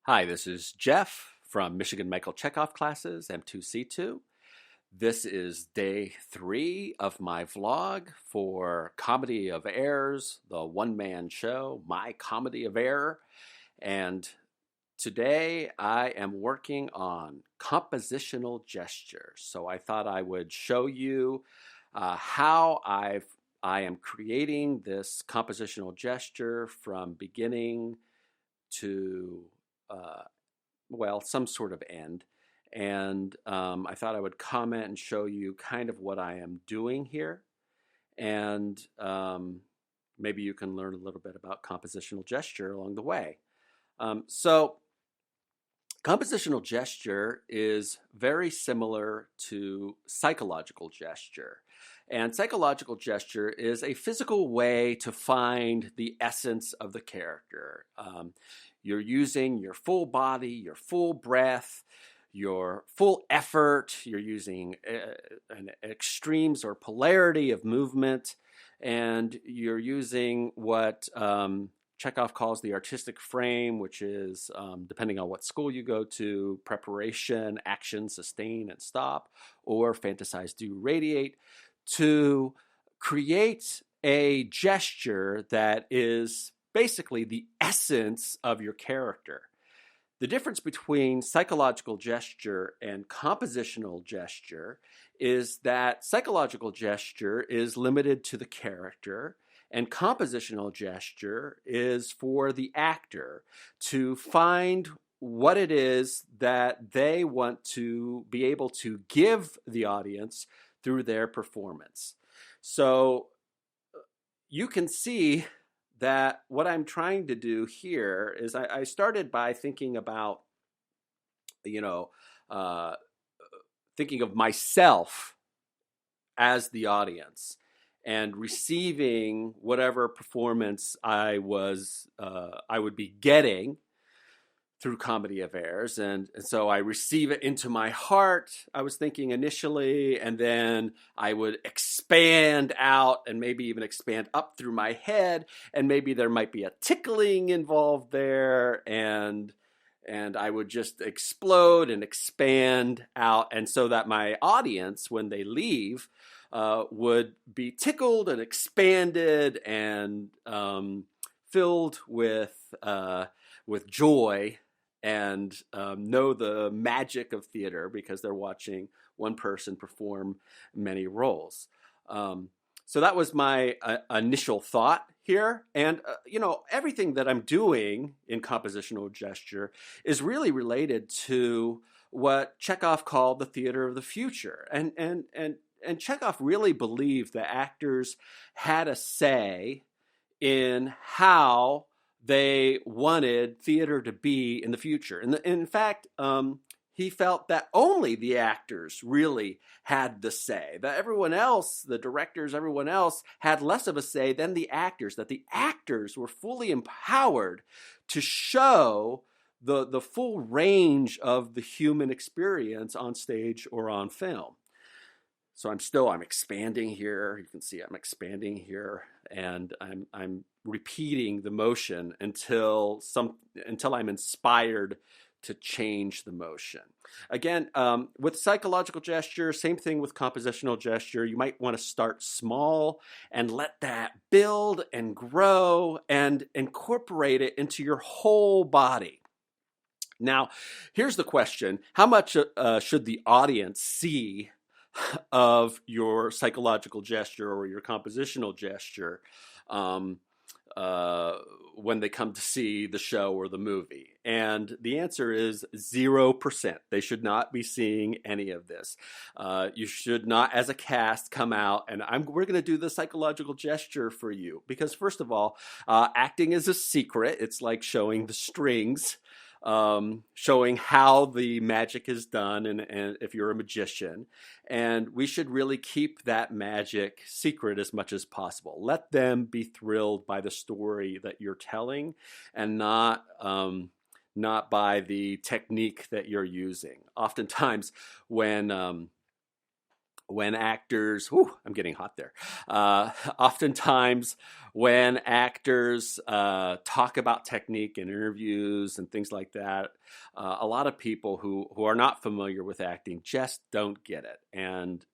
Hi, this is Jeff from Michigan Michael Chekhov classes, M2C2. This is day 3 of my vlog for Comedy of Errors, the one-man show, My Comedy of Error. And today I am working on compositional gesture. So I thought I would show you how I am creating this compositional gesture from beginning to some sort of end. And I thought I would comment and show you kind of what I am doing here. And maybe you can learn a little bit about compositional gesture along the way. So compositional gesture is very similar to psychological gesture. And psychological gesture is a physical way to find the essence of the character. You're using your full body, your full breath, your full effort. You're using an extremes or polarity of movement, and you're using what Chekhov calls the artistic frame, which is, depending on what school you go to, preparation, action, sustain, and stop, or fantasize, do, radiate, to create a gesture that is basically the essence of your character. The difference between psychological gesture and compositional gesture is that psychological gesture is limited to the character, and compositional gesture is for the actor to find what it is that they want to be able to give the audience through their performance. So you can see that what I'm trying to do here is I started by thinking about, uh, thinking of myself as the audience and receiving whatever performance I would be getting through Comedy of Errors. And so I receive it into my heart, I was thinking initially, and then I would expand out and maybe even expand up through my head, and maybe there might be a tickling involved there, and I would just explode and expand out, and so that my audience, when they leave, would be tickled and expanded and filled with joy, and know the magic of theater because they're watching one person perform many roles. So that was my initial thought here. And, everything that I'm doing in compositional gesture is really related to what Chekhov called the theater of the future. And Chekhov really believed that actors had a say in how they wanted theater to be in the future. And in fact, he felt that only the actors really had the say, that everyone else, the directors, everyone else had less of a say than the actors, that the actors were fully empowered to show the full range of the human experience on stage or on film. So I'm expanding here. You can see I'm expanding here, and I'm repeating the motion until I'm inspired to change the motion. Again, with psychological gesture, same thing with compositional gesture. You might want to start small and let that build and grow and incorporate it into your whole body. Now, here's the question: how much should the audience see of your psychological gesture or your compositional gesture when they come to see the show or the movie? And the answer is 0%. They should not be seeing any of this. You should not, as a cast, come out and we're going to do the psychological gesture for you. Because first of all, acting is a secret. It's like showing the strings. Showing how the magic is done, and if you're a magician. And we should really keep that magic secret as much as possible. Let them be thrilled by the story that you're telling, and not by the technique that you're using. Oftentimes when when actors, I'm getting hot there. Oftentimes, when actors talk about technique in interviews and things like that, a lot of people who are not familiar with acting just don't get it and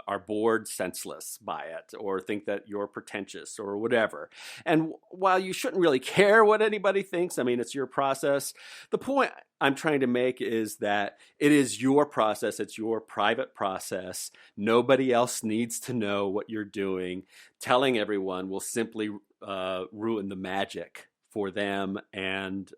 are bored senseless by it or think that you're pretentious or whatever. And while you shouldn't really care what anybody thinks, I mean, it's your process. The point I'm trying to make is that it is your process. It's your private process. Nobody else needs to know what you're doing. Telling everyone will simply ruin the magic for them, and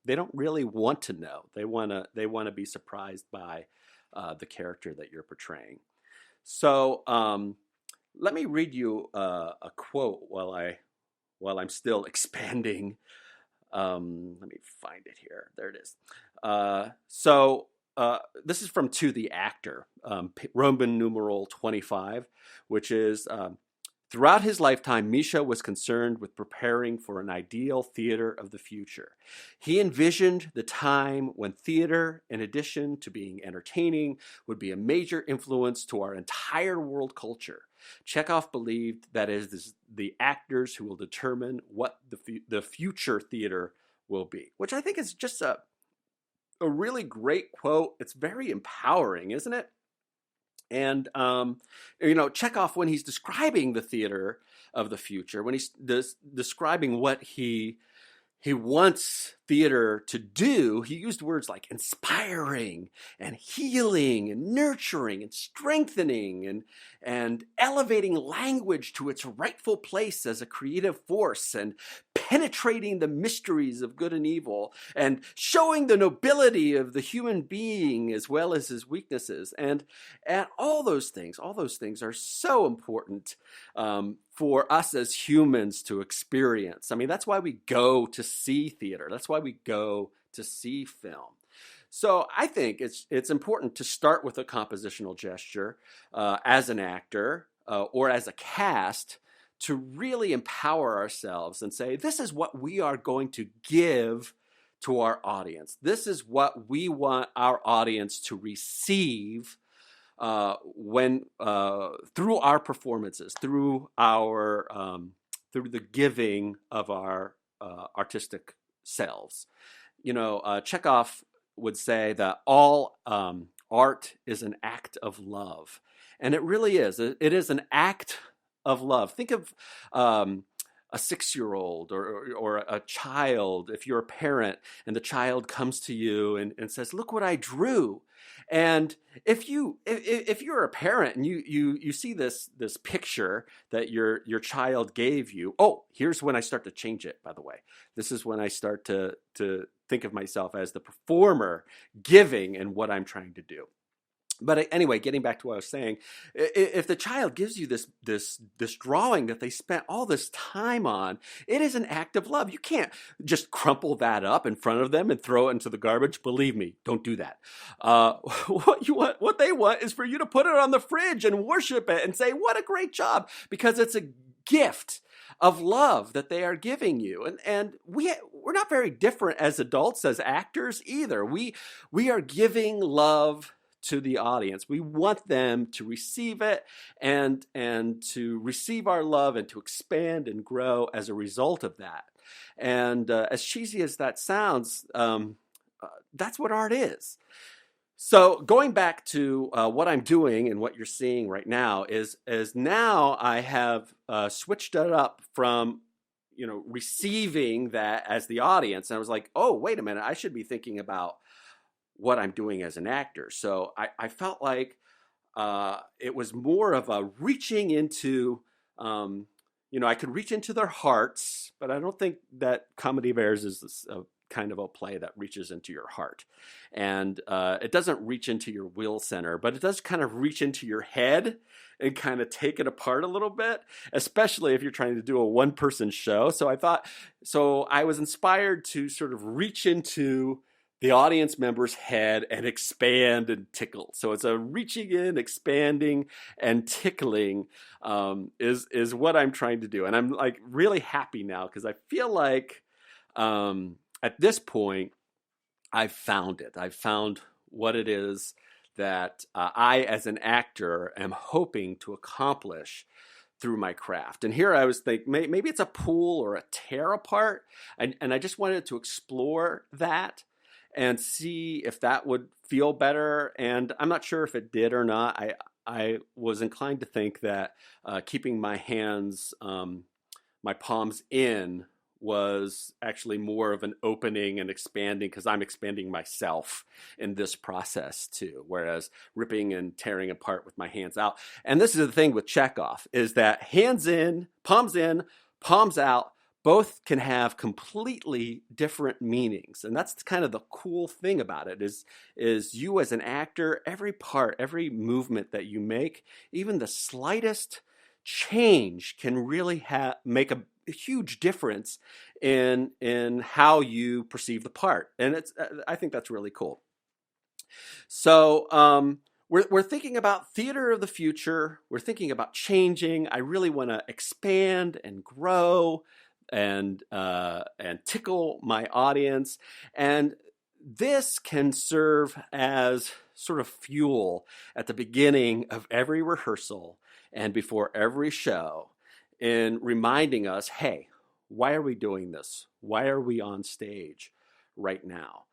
they don't really want to know. They want to be surprised by the character that you're portraying. So let me read you a quote while I'm still expanding. Let me find it here. There it is. This is from To the Actor, Roman numeral 25, which is throughout his lifetime, Misha was concerned with preparing for an ideal theater of the future. He envisioned the time when theater, in addition to being entertaining, would be a major influence to our entire world culture. Chekhov believed that it is the actors who will determine what the future theater will be, which I think is just a really great quote. It's very empowering, isn't it? And, Chekhov, when he's describing the theater of the future, when he's describing what he wants theater to do, he used words like inspiring and healing and nurturing and strengthening and elevating language to its rightful place as a creative force and penetrating the mysteries of good and evil and showing the nobility of the human being as well as his weaknesses. And all those things are so important for us as humans to experience. I mean, that's why we go to see theater. That's why we go to see film. So I think it's important to start with a compositional gesture as an actor or as a cast to really empower ourselves and say, this is what we are going to give to our audience. This is what we want our audience to receive when through our performances, through the giving of our artistic selves. Chekhov would say that all art is an act of love, and it really is. It is an act of love. Think of a 6-year-old or a child. If you're a parent and the child comes to you and says, "Look what I drew," and if you're a parent and you see this picture that your child gave you, here's when I start to change it. By the way, this is when I start to think of myself as the performer giving and what I'm trying to do. But anyway, getting back to what I was saying, if the child gives you this drawing that they spent all this time on, it is an act of love. You can't just crumple that up in front of them and throw it into the garbage. Believe me, don't do that. What they want is for you to put it on the fridge and worship it and say, "What a great job," because it's a gift of love that they are giving you. And we're not very different as adults, as actors either. We are giving love to the audience. We want them to receive it and to receive our love and to expand and grow as a result of that. And as cheesy as that sounds, that's what art is. So going back to what I'm doing and what you're seeing right now is now I have switched it up from receiving that as the audience. And I was like, oh, wait a minute, I should be thinking about what I'm doing as an actor. So I felt like it was more of a reaching into, I could reach into their hearts, but I don't think that Comedy of Errors is a kind of a play that reaches into your heart. And it doesn't reach into your will center, but it does kind of reach into your head and kind of take it apart a little bit, especially if you're trying to do a one-person show. So I was inspired to sort of reach into the audience member's head and expand and tickle. So it's a reaching in, expanding, and tickling is what I'm trying to do. And I'm like really happy now because I feel like at this point, I've found it. I've found what it is that I, as an actor, am hoping to accomplish through my craft. And here I was thinking maybe it's a pull or a tear apart, and I just wanted to explore that and see if that would feel better. And I'm not sure if it did or not. I was inclined to think that keeping my hands, my palms in, was actually more of an opening and expanding, because I'm expanding myself in this process too, whereas ripping and tearing apart with my hands out. And this is the thing with Chekhov, is that hands in, palms out, both can have completely different meanings. And that's kind of the cool thing about it, is you as an actor, every part, every movement that you make, even the slightest change can really make a huge difference in how you perceive the part. And I think that's really cool. So we're thinking about theater of the future. We're thinking about changing. I really want to expand and grow and tickle my audience. And this can serve as sort of fuel at the beginning of every rehearsal and before every show, in reminding us, hey, why are we doing this? Why are we on stage right now?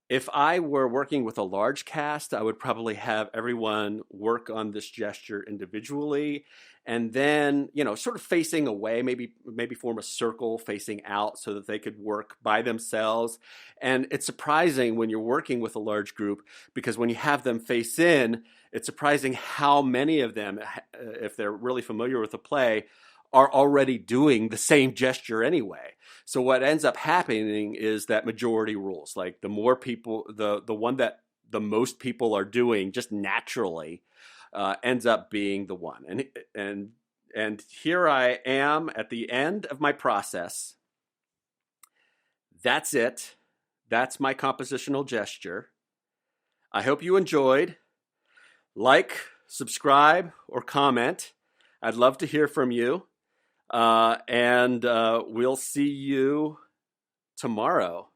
If I were working with a large cast, I would probably have everyone work on this gesture individually, and then, sort of facing away, maybe form a circle facing out so that they could work by themselves. And it's surprising when you're working with a large group, because when you have them face in, it's surprising how many of them, if they're really familiar with the play, are already doing the same gesture anyway. So what ends up happening is that majority rules. Like the more people, the one that the most people are doing just naturally ends up being the one. And here I am at the end of my process. That's it. That's my compositional gesture. I hope you enjoyed. Like, subscribe, or comment. I'd love to hear from you. And we'll see you tomorrow.